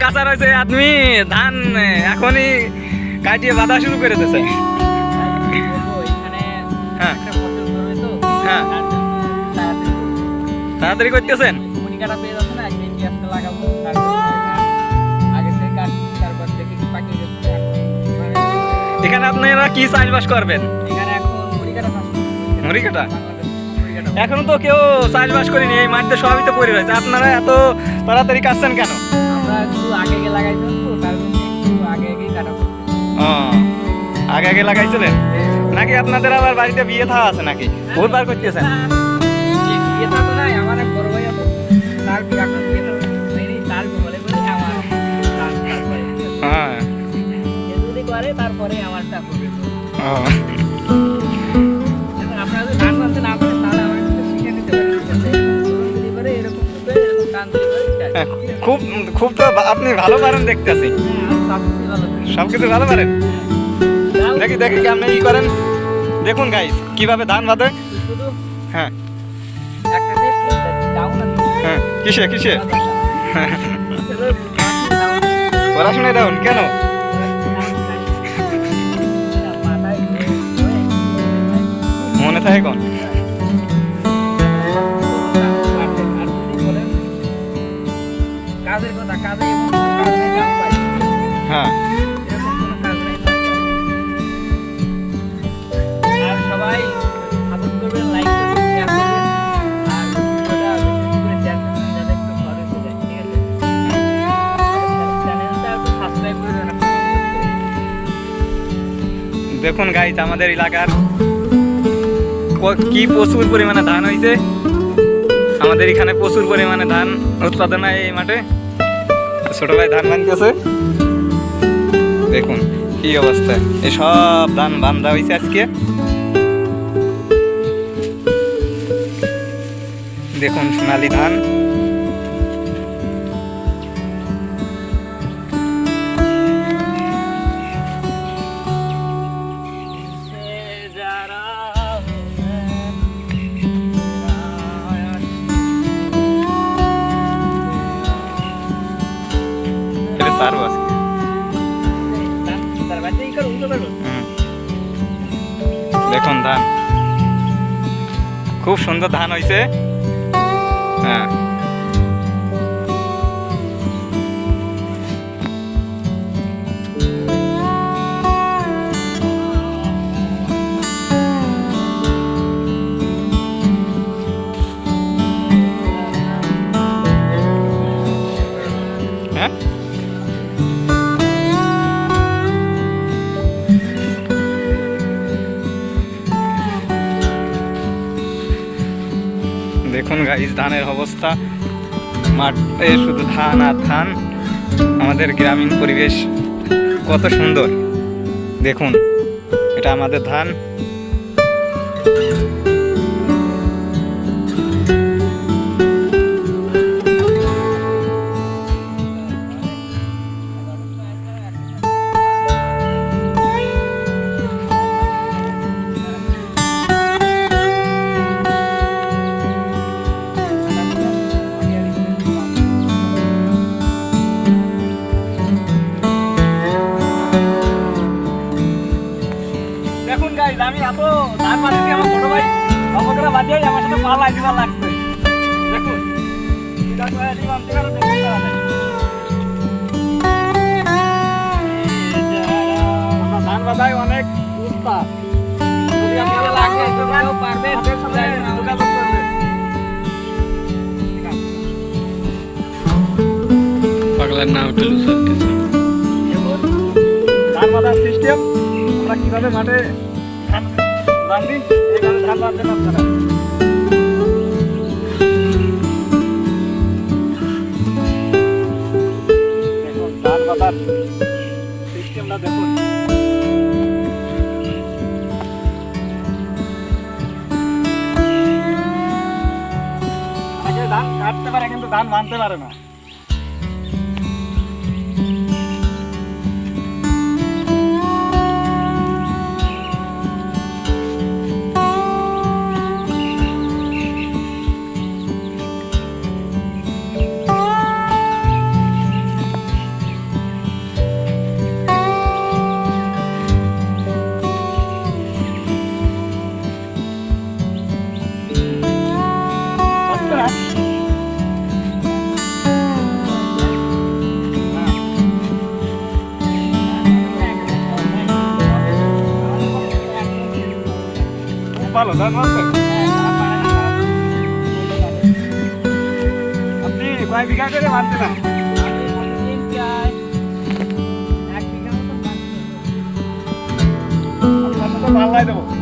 কাঁচা রয়েছে আপনি ধান এখনই কাটিয়ে বাঁধা শুরু করে দিয়েছে। হ্যাঁ হ্যাঁ তাড়াতাড়ি করতেছেন। এখানে আপনারা কি চাষবাস করবেন? মুড়ি কাটা এখনো তো কেউ চাষবাস করেনি, এই মাটিতে সবই তো পড়ে রয়েছে, আপনারা এত তাড়াতাড়ি কাটছেন কেন? আগে আগে লাগাইছিলেন নাকি আপনাদের আবার বাড়িতে বিয়ে থা আছে নাকি বহুতবার করতেছেন? হ্যাঁ তারপরে আমারটা হবে। আপনারা যদি ধান বানতে না পারেন তাহলে আমার শিখে নিতে পারেন। খুব খুব তো আপনি ভালো পারেন দেখতেছি, সবকিছু ভালো পারেন। দেখি দেখি আপনি ই করেন, দেখুন গাইস কিভাবে ধান বাঁধে। হ্যাঁ হ্যাঁ কিসে কিসে পড়াশোনায় ডাউন কেন? মনে থাকে কোন? হ্যাঁ সবাই সাপোর্ট করবেন, লাইক করবেন, শেয়ার করবেন আর ভিডিওটা শেয়ার করবেন যাতে একটু ভালো হয়ে যায়। ঠিক আছে, চ্যানেলটা একটু সাবস্ক্রাইব করে দেন। দেখুন গাইস আমাদের এলাকার কি প্রচুর পরিমাণে ধান হয়েছে। আমাদের এখানে প্রচুর পরিমাণে ধান উৎপাদন হয় এই মাঠে। ছোট ভাই ধান বানতেছে, দেখুন কি অবস্থা। এই সব ধান বান্ধা হয়েছে আজকে। দেখুন সোনালী ধান। দেখুন ধান খুব সুন্দর ধান হয়েছে। হ্যাঁ দেখুন গাইস ধানের অবস্থা, মাঠে শুধু ধান আর ধান। আমাদের গ্রামীণ পরিবেশ কত সুন্দর দেখুন, এটা আমাদের ধান। আমি এত ধান বাঁধেছি, আমার ছোট ভাই অপকরা বাঁধিয়ে আমার সাথে পাল্লাই দিবার লাগছে। দেখুন ধান বাঁধায় অনেক উৎপাদ। পাগলার নাম ধান বাঁধার সিস্টেম আমরা কিভাবে মাঠে ধান বাঁধি, এইভাবে ধান বাঁধবেন আপনারা। দেখুন ধান বাঁধার সিস্টেমটা দেখুন। আগে ধান কাটতে পারে কিন্তু ধান বাঁধতে পারে না। ভালো ধান বানতে আপনি কয় বিঘা করে বানতে না আপনার তো ভালো দেবো